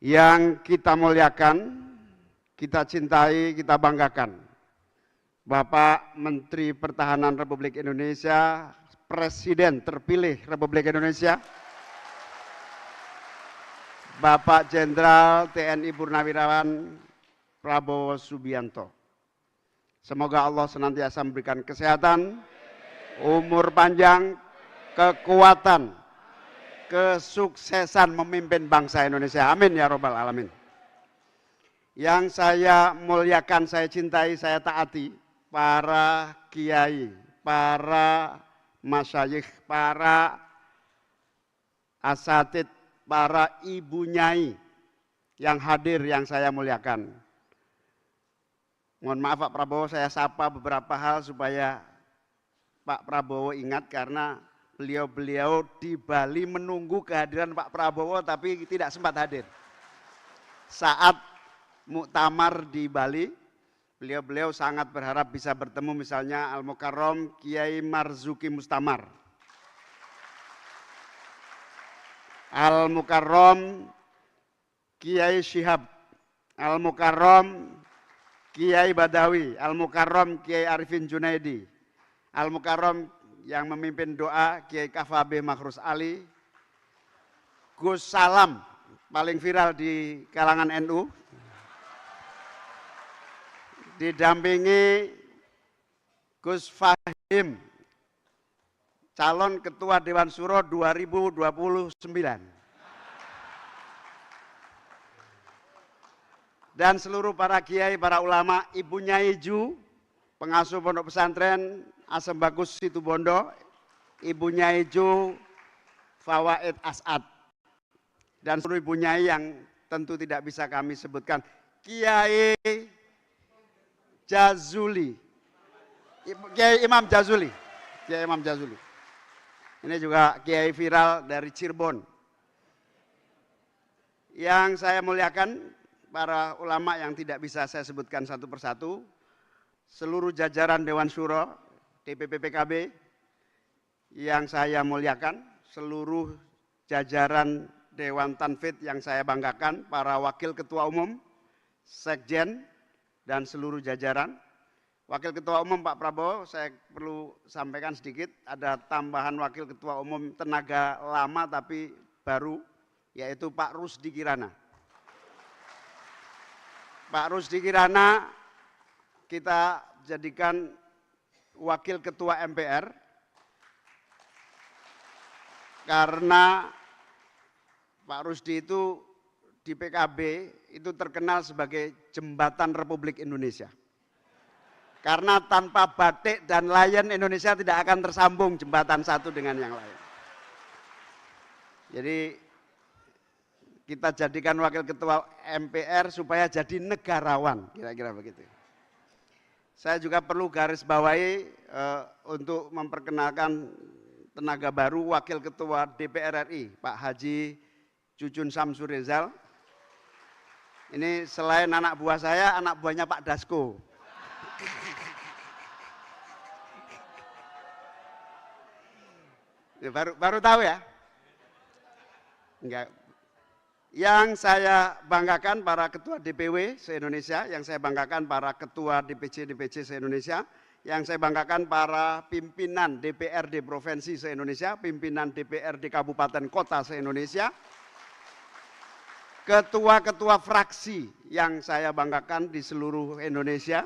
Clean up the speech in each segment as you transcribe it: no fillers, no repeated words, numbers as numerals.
yang kita muliakan, kita cintai, kita banggakan. Bapak Menteri Pertahanan Republik Indonesia, Presiden terpilih Republik Indonesia, Bapak Jenderal TNI Purnawirawan Prabowo Subianto. Semoga Allah senantiasa memberikan kesehatan, umur panjang, kekuatan, kesuksesan memimpin bangsa Indonesia. Amin ya Rabbal Alamin. Yang saya muliakan, saya cintai, saya taati, para kiai, para masyayikh, para asatid, para ibu nyai yang hadir, yang saya muliakan. Mohon maaf Pak Prabowo, saya sapa beberapa hal supaya Pak Prabowo ingat, karena beliau di Bali menunggu kehadiran Pak Prabowo tapi tidak sempat hadir. Saat muktamar di Bali, beliau sangat berharap bisa bertemu misalnya Al-Mukarram Kiai Marzuki Mustamar, Al-Mukarram Kiai Syihab, Al-Mukarram Kiai Badawi, Al-Mukarram Kiai Arifin Junaidi, Al-Mukarram yang memimpin doa Kiai Kafabe Makhrus Ali, Gus Salam paling viral di kalangan NU, didampingi Gus Fahim, calon Ketua Dewan Syuro 2029. Dan seluruh para kiai, para ulama, Ibu Nyai Ju, pengasuh pondok pesantren Asem Bagus Situbondo, Ibu Nyai Ju Fawaid As'ad, dan seluruh Ibu Nyai yang tentu tidak bisa kami sebutkan, Kiai Jazuli, Kiai Imam Jazuli, Kiai Imam Jazuli. Ini juga kiai viral dari Cirebon. Yang saya muliakan, para ulama yang tidak bisa saya sebutkan satu persatu, seluruh jajaran Dewan Syuro, DPP PKB yang saya muliakan, seluruh jajaran Dewan Tanfid yang saya banggakan, para wakil ketua umum, sekjen, dan seluruh jajaran. Wakil Ketua Umum Pak Prabowo, saya perlu sampaikan sedikit, ada tambahan Wakil Ketua Umum tenaga lama tapi baru, yaitu Pak Rusdi Kirana. Pak Rusdi Kirana kita jadikan Wakil Ketua MPR, karena Pak Rusdi itu di PKB itu terkenal sebagai jembatan Republik Indonesia. Karena tanpa batik dan layan Indonesia tidak akan tersambung jembatan satu dengan yang lain. Jadi kita jadikan Wakil Ketua MPR supaya jadi negarawan, kira-kira begitu. Saya juga perlu garis bawahi untuk memperkenalkan tenaga baru Wakil Ketua DPR RI, Pak Haji Cucun Samsur Rizal. Ini selain anak buah saya, anak buahnya Pak Dasko. Baru tahu ya? Enggak. Yang saya banggakan para ketua DPW se-Indonesia, yang saya banggakan para ketua DPC se-Indonesia, yang saya banggakan para pimpinan DPRD Provinsi se-Indonesia, pimpinan DPRD Kabupaten Kota se-Indonesia, ketua-ketua fraksi yang saya banggakan di seluruh Indonesia.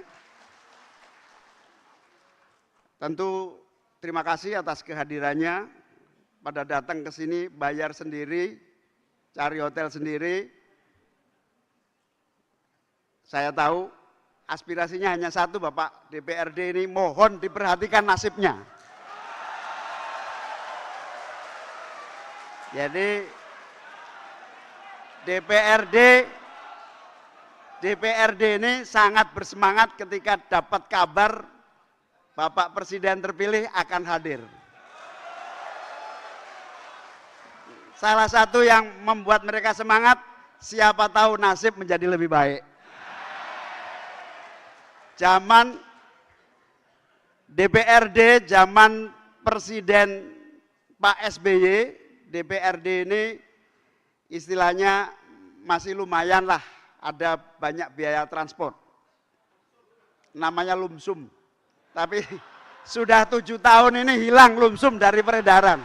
Tentu terima kasih atas kehadirannya, pada datang ke sini bayar sendiri, cari hotel sendiri. Saya tahu aspirasinya hanya satu, Bapak DPRD ini mohon diperhatikan nasibnya. Jadi DPRD ini sangat bersemangat ketika dapat kabar Bapak Presiden terpilih akan hadir. Salah satu yang membuat mereka semangat, siapa tahu nasib menjadi lebih baik. Zaman DPRD, zaman Presiden Pak SBY, DPRD ini istilahnya masih lumayan lah, ada banyak biaya transport. Namanya lumsum. Tapi sudah 7 tahun ini hilang lumsum dari peredaran.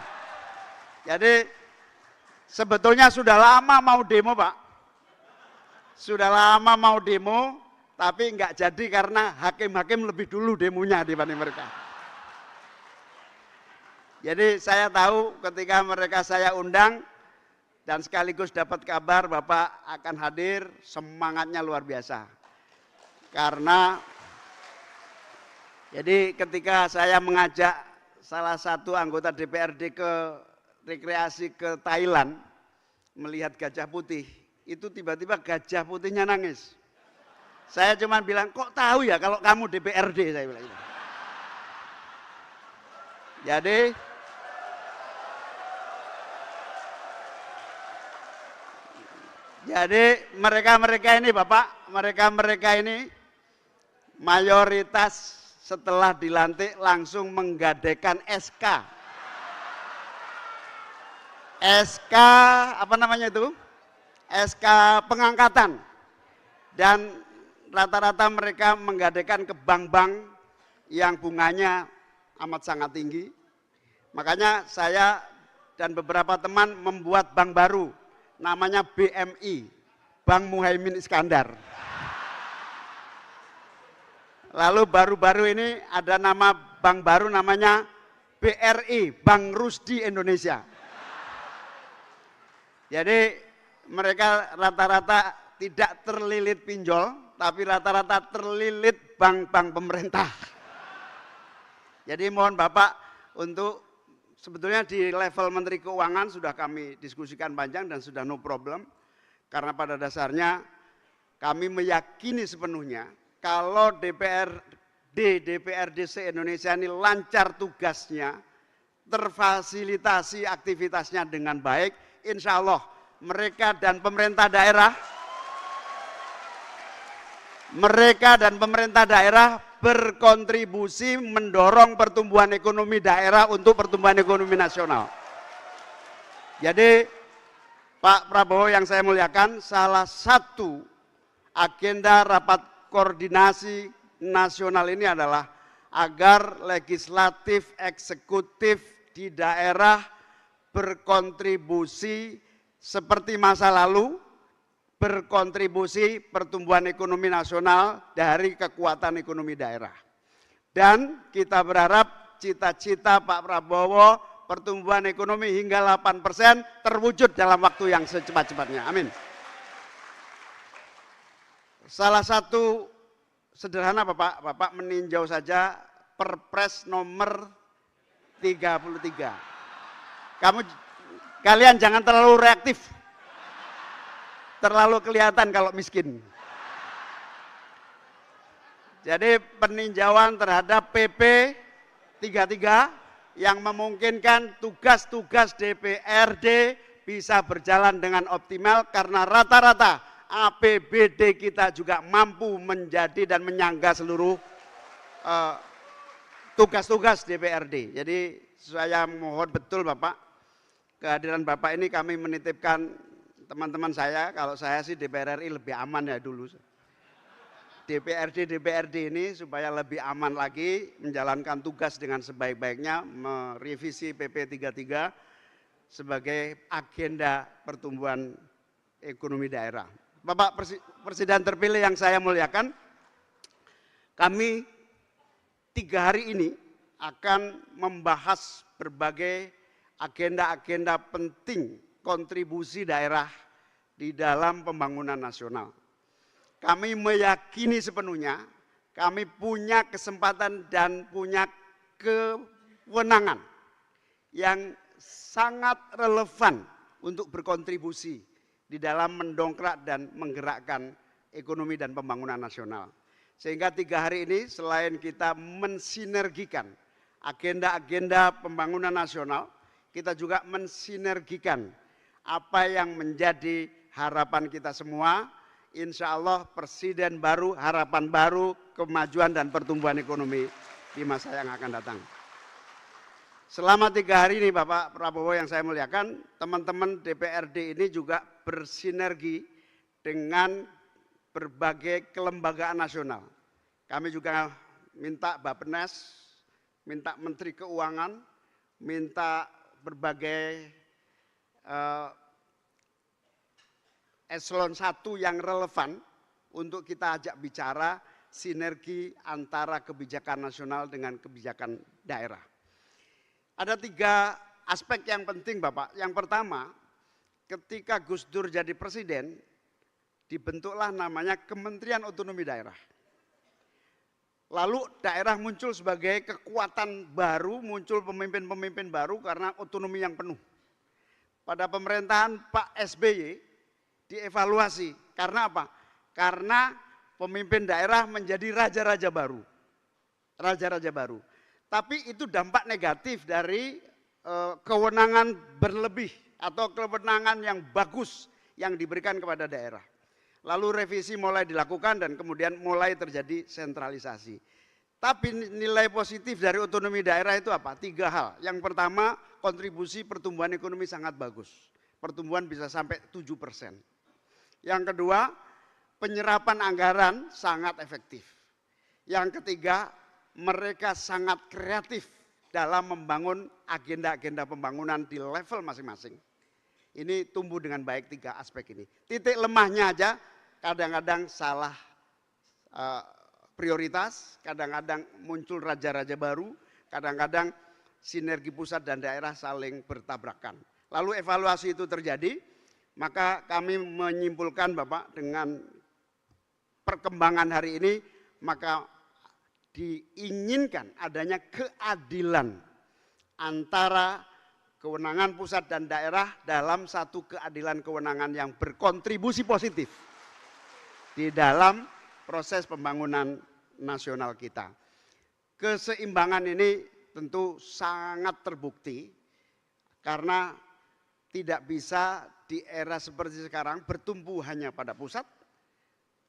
Jadi sebetulnya sudah lama mau demo, Pak. Sudah lama mau demo, tapi nggak jadi karena hakim-hakim lebih dulu demonya dibanding mereka. Jadi saya tahu ketika mereka saya undang dan sekaligus dapat kabar Bapak akan hadir, semangatnya luar biasa. Karena jadi ketika saya mengajak salah satu anggota DPRD ke rekreasi ke Thailand melihat gajah putih, itu tiba-tiba gajah putihnya nangis. Saya cuma bilang, kok tahu ya kalau kamu DPRD, saya bilang gitu. Jadi mereka-mereka ini Bapak, mereka-mereka ini mayoritas setelah dilantik langsung menggadaikan SK. SK apa namanya itu? SK pengangkatan. Dan rata-rata mereka menggadaikan ke bank-bank yang bunganya amat sangat tinggi. Makanya saya dan beberapa teman membuat bank baru, namanya BMI, Bank Muhaimin Iskandar. Lalu baru-baru ini ada nama bank baru namanya BRI, Bank Rusdi Indonesia. Jadi mereka rata-rata tidak terlilit pinjol, tapi rata-rata terlilit bank-bank pemerintah. Jadi mohon Bapak untuk sebetulnya di level Menteri Keuangan sudah kami diskusikan panjang dan sudah no problem. Karena pada dasarnya kami meyakini sepenuhnya kalau DPRD se-Indonesia ini lancar tugasnya, terfasilitasi aktivitasnya dengan baik, insya Allah mereka dan pemerintah daerah berkontribusi mendorong pertumbuhan ekonomi daerah untuk pertumbuhan ekonomi nasional. Jadi Pak Prabowo yang saya muliakan, salah satu agenda rapat koordinasi nasional ini adalah agar legislatif, eksekutif di daerah berkontribusi seperti masa lalu, berkontribusi pertumbuhan ekonomi nasional dari kekuatan ekonomi daerah. Dan kita berharap cita-cita Pak Prabowo pertumbuhan ekonomi hingga 8% terwujud dalam waktu yang secepat-cepatnya. Amin. Salah satu sederhana Bapak meninjau saja Perpres nomor 33. Kalian jangan terlalu reaktif. Terlalu kelihatan kalau miskin. Jadi peninjauan terhadap PP 33 yang memungkinkan tugas-tugas DPRD bisa berjalan dengan optimal karena rata-rata APBD kita juga mampu menjadi dan menyangga seluruh tugas-tugas DPRD. Jadi saya mohon betul Bapak, kehadiran Bapak ini kami menitipkan teman-teman saya, kalau saya sih DPR RI lebih aman ya dulu. DPRD ini supaya lebih aman lagi menjalankan tugas dengan sebaik-baiknya, merevisi PP 33 sebagai agenda pertumbuhan ekonomi daerah. Bapak Presiden terpilih yang saya muliakan, kami 3 hari ini akan membahas berbagai agenda-agenda penting kontribusi daerah di dalam pembangunan nasional. Kami meyakini sepenuhnya kami punya kesempatan dan punya kewenangan yang sangat relevan untuk berkontribusi di dalam mendongkrak dan menggerakkan ekonomi dan pembangunan nasional. Sehingga 3 hari ini selain kita mensinergikan agenda-agenda pembangunan nasional, kita juga mensinergikan apa yang menjadi harapan kita semua. Insya Allah presiden baru, harapan baru, kemajuan dan pertumbuhan ekonomi di masa yang akan datang. Selama 3 hari ini Bapak Prabowo yang saya muliakan, teman-teman DPRD ini juga bersinergi dengan berbagai kelembagaan nasional. Kami juga minta Bappenas, minta Menteri Keuangan, minta berbagai eselon 1 yang relevan untuk kita ajak bicara sinergi antara kebijakan nasional dengan kebijakan daerah. Ada 3 aspek yang penting Bapak. Yang pertama, ketika Gus Dur jadi presiden, dibentuklah namanya Kementerian Otonomi Daerah. Lalu daerah muncul sebagai kekuatan baru, muncul pemimpin-pemimpin baru karena otonomi yang penuh. Pada pemerintahan Pak SBY dievaluasi. Karena apa? Karena pemimpin daerah menjadi raja-raja baru. Raja-raja baru. Tapi itu dampak negatif dari kewenangan berlebih atau kewenangan yang bagus yang diberikan kepada daerah. Lalu revisi mulai dilakukan dan kemudian mulai terjadi sentralisasi. Tapi nilai positif dari otonomi daerah itu apa? 3 hal. Yang pertama, kontribusi pertumbuhan ekonomi sangat bagus. Pertumbuhan bisa sampai 7%. Yang kedua, penyerapan anggaran sangat efektif. Yang ketiga, mereka sangat kreatif dalam membangun agenda-agenda pembangunan di level masing-masing. Ini tumbuh dengan baik 3 aspek ini. Titik lemahnya aja kadang-kadang salah prioritas, kadang-kadang muncul raja-raja baru, kadang-kadang sinergi pusat dan daerah saling bertabrakan. Lalu evaluasi itu terjadi, maka kami menyimpulkan Bapak dengan perkembangan hari ini, maka diinginkan adanya keadilan antara kewenangan pusat dan daerah dalam satu keadilan kewenangan yang berkontribusi positif di dalam proses pembangunan nasional kita. Keseimbangan ini tentu sangat terbukti karena tidak bisa di era seperti sekarang bertumbuh hanya pada pusat,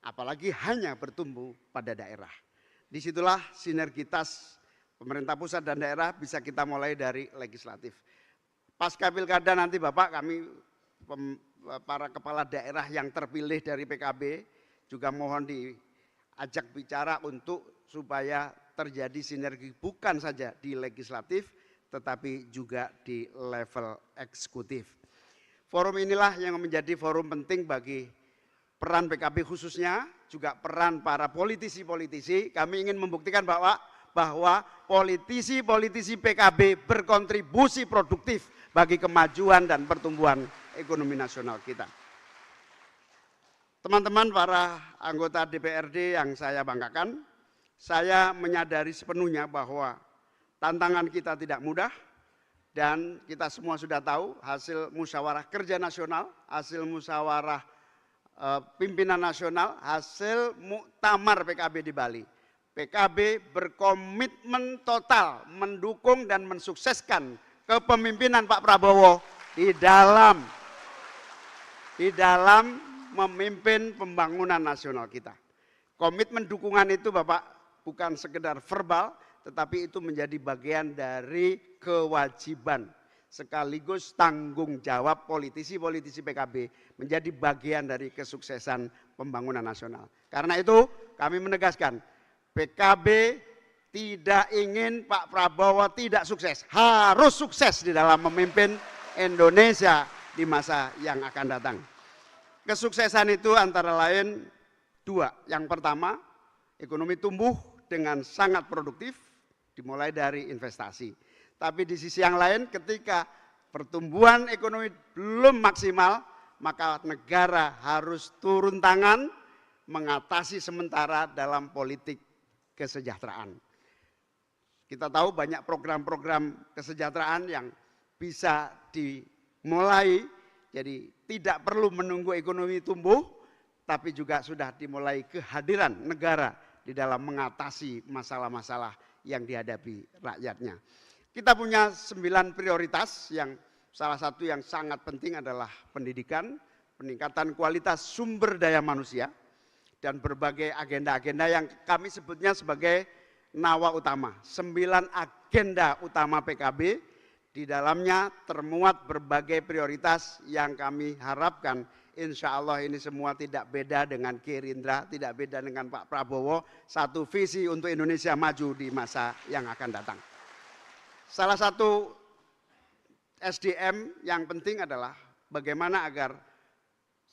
apalagi hanya bertumbuh pada daerah. Disitulah sinergitas pemerintah pusat dan daerah bisa kita mulai dari legislatif. Pasca pilkada nanti Bapak, kami para kepala daerah yang terpilih dari PKB juga mohon diajak bicara untuk supaya terjadi sinergi bukan saja di legislatif tetapi juga di level eksekutif. Forum inilah yang menjadi forum penting bagi peran PKB khususnya, juga peran para politisi-politisi. Kami ingin membuktikan bahwa politisi-politisi PKB berkontribusi produktif bagi kemajuan dan pertumbuhan ekonomi nasional kita. Teman-teman para anggota DPRD yang saya banggakan, saya menyadari sepenuhnya bahwa tantangan kita tidak mudah dan kita semua sudah tahu hasil musyawarah kerja nasional, hasil musyawarah pimpinan nasional, hasil muktamar PKB di Bali. PKB berkomitmen total mendukung dan mensukseskan kepemimpinan Pak Prabowo di dalam memimpin pembangunan nasional kita. Komitmen dukungan itu Bapak bukan sekedar verbal, tetapi itu menjadi bagian dari kewajiban sekaligus tanggung jawab politisi-politisi PKB menjadi bagian dari kesuksesan pembangunan nasional. Karena itu kami menegaskan PKB tidak ingin Pak Prabowo tidak sukses, harus sukses di dalam memimpin Indonesia di masa yang akan datang. Kesuksesan itu antara lain 2. Yang pertama, ekonomi tumbuh dengan sangat produktif, dimulai dari investasi. Tapi di sisi yang lain ketika pertumbuhan ekonomi belum maksimal, maka negara harus turun tangan mengatasi sementara dalam politik kesejahteraan. Kita tahu banyak program-program kesejahteraan yang bisa dimulai, jadi tidak perlu menunggu ekonomi tumbuh, tapi juga sudah dimulai kehadiran negara di dalam mengatasi masalah-masalah yang dihadapi rakyatnya. Kita punya 9 prioritas yang salah satu yang sangat penting adalah pendidikan, peningkatan kualitas sumber daya manusia, dan berbagai agenda-agenda yang kami sebutnya sebagai nawa utama. 9 agenda utama PKB, di dalamnya termuat berbagai prioritas yang kami harapkan Insya Allah ini semua tidak beda dengan Gerindra, tidak beda dengan Pak Prabowo. Satu visi untuk Indonesia maju di masa yang akan datang. Salah satu SDM yang penting adalah bagaimana agar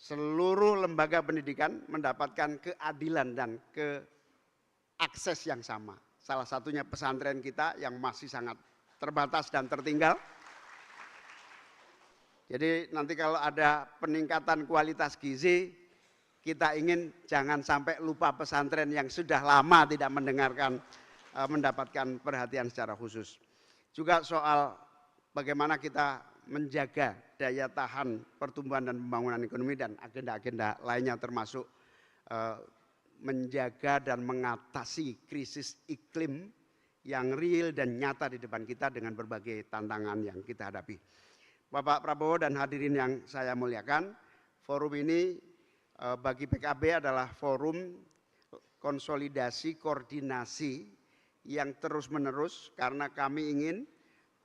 seluruh lembaga pendidikan mendapatkan keadilan dan akses yang sama. Salah satunya pesantren kita yang masih sangat terbatas dan tertinggal. Jadi nanti kalau ada peningkatan kualitas gizi, kita ingin jangan sampai lupa pesantren yang sudah lama tidak mendapatkan perhatian secara khusus. Juga soal bagaimana kita menjaga daya tahan pertumbuhan dan pembangunan ekonomi dan agenda-agenda lainnya termasuk menjaga dan mengatasi krisis iklim yang real dan nyata di depan kita dengan berbagai tantangan yang kita hadapi. Bapak Prabowo dan hadirin yang saya muliakan, forum ini bagi PKB adalah forum konsolidasi, koordinasi yang terus-menerus karena kami ingin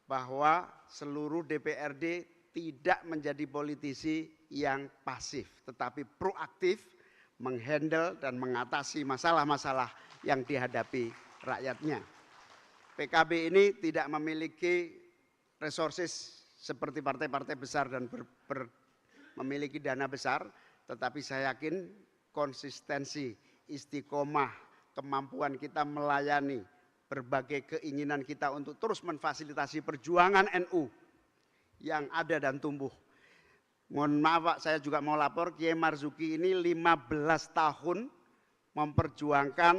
bahwa seluruh DPRD tidak menjadi politisi yang pasif, tetapi proaktif menghandle dan mengatasi masalah-masalah yang dihadapi rakyatnya. PKB ini tidak memiliki resources seperti partai-partai besar dan memiliki dana besar, tetapi saya yakin konsistensi, istiqomah, kemampuan kita melayani berbagai keinginan kita untuk terus memfasilitasi perjuangan NU yang ada dan tumbuh. Mohon maaf Pak, saya juga mau lapor, Kiai Marzuki ini 15 tahun memperjuangkan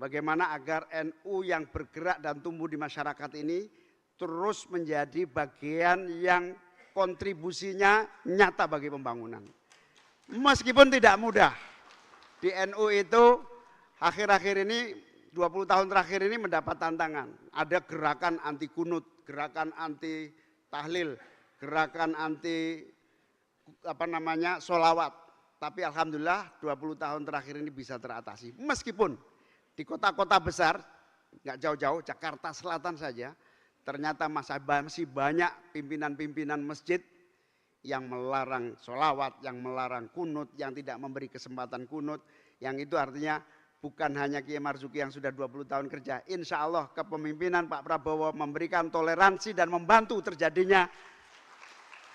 bagaimana agar NU yang bergerak dan tumbuh di masyarakat ini terus menjadi bagian yang kontribusinya nyata bagi pembangunan. Meskipun tidak mudah, di NU itu akhir-akhir ini 20 tahun terakhir ini mendapat tantangan. Ada gerakan anti kunut, gerakan anti tahlil, gerakan anti sholawat. Tapi alhamdulillah 20 tahun terakhir ini bisa teratasi. Meskipun di kota-kota besar, nggak jauh-jauh, Jakarta Selatan saja, ternyata masih banyak pimpinan-pimpinan masjid yang melarang sholawat, yang melarang kunut, yang tidak memberi kesempatan kunut. Yang itu artinya bukan hanya Kiai Marzuki yang sudah 20 tahun kerja. Insya Allah kepemimpinan Pak Prabowo memberikan toleransi dan membantu terjadinya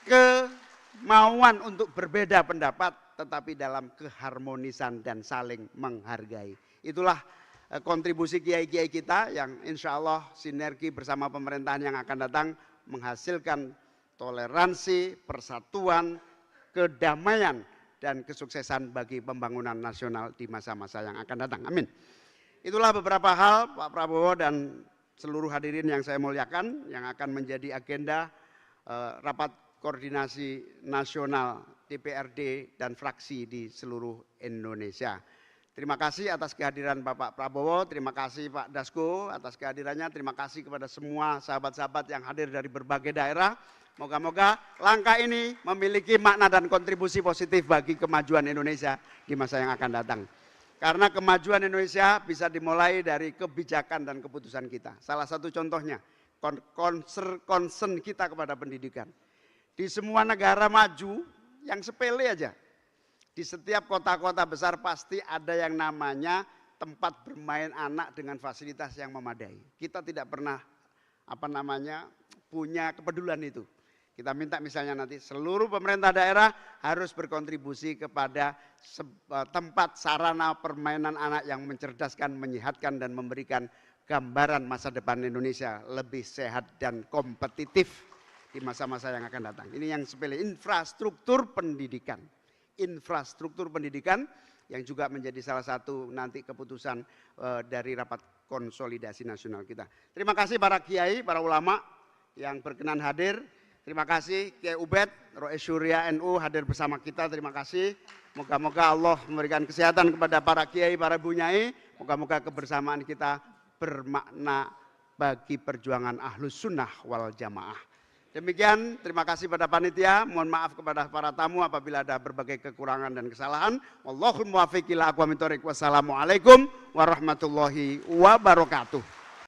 kemauan untuk berbeda pendapat, tetapi dalam keharmonisan dan saling menghargai. Itulah kontribusi kiai-kiai kita yang insya Allah sinergi bersama pemerintahan yang akan datang menghasilkan toleransi, persatuan, kedamaian, dan kesuksesan bagi pembangunan nasional di masa-masa yang akan datang. Amin. Itulah beberapa hal Pak Prabowo dan seluruh hadirin yang saya muliakan yang akan menjadi agenda rapat koordinasi nasional DPRD dan fraksi di seluruh Indonesia. Terima kasih atas kehadiran Bapak Prabowo, terima kasih Pak Dasko atas kehadirannya, terima kasih kepada semua sahabat-sahabat yang hadir dari berbagai daerah. Moga-moga langkah ini memiliki makna dan kontribusi positif bagi kemajuan Indonesia di masa yang akan datang. Karena kemajuan Indonesia bisa dimulai dari kebijakan dan keputusan kita. Salah satu contohnya, concern kita kepada pendidikan. Di semua negara maju, yang sepele aja. Di setiap kota-kota besar pasti ada yang namanya tempat bermain anak dengan fasilitas yang memadai. Kita tidak pernah punya kepedulian itu. Kita minta misalnya nanti seluruh pemerintah daerah harus berkontribusi kepada tempat sarana permainan anak yang mencerdaskan, menyehatkan dan memberikan gambaran masa depan Indonesia lebih sehat dan kompetitif di masa-masa yang akan datang. Ini yang sepele, infrastruktur pendidikan. Infrastruktur pendidikan yang juga menjadi salah satu nanti keputusan dari rapat konsolidasi nasional kita. Terima kasih para kiai, para ulama yang berkenan hadir. Terima kasih Kiai Ubed, Rois Syuriah NU hadir bersama kita, terima kasih. Moga-moga Allah memberikan kesehatan kepada para kiai, para bunyai. Moga-moga kebersamaan kita bermakna bagi perjuangan Ahlus Sunnah wal Jamaah. Demikian, terima kasih pada panitia. Mohon maaf kepada para tamu apabila ada berbagai kekurangan dan kesalahan. Wallahul muwaffiq ila aqwamit thoriq. Wassalamualaikum warahmatullahi wabarakatuh.